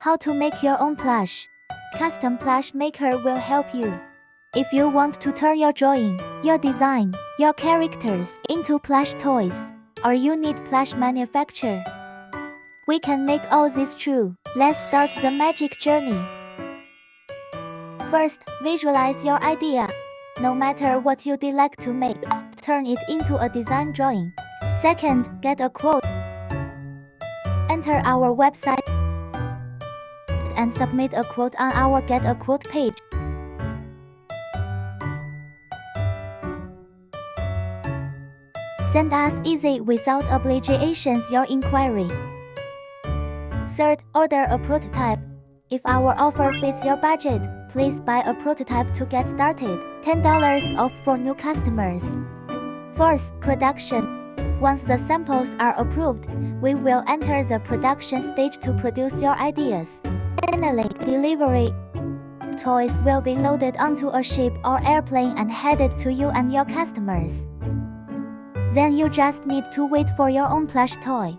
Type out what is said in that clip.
How to make your own plush. Custom Plush Maker will help you. If you want to turn your drawing, your design, your characters into plush toys, or you need plush manufacture, we can make all this true. Let's start the magic journey. First, visualize your idea. No matter what you'd like to make, turn it into a design drawing. Second, get a quote. Enter our website and submit a quote on our Get a Quote page. Send us easy without obligations your inquiry. Third, order a prototype. If our offer fits your budget, please buy a prototype to get started. $10 off for new customers. Fourth, production. Once the samples are approved, we will enter the production stage to produce your ideas. Finally, delivery. Toys will be loaded onto a ship or airplane and headed to you and your customers. Then you just need to wait for your own plush toy.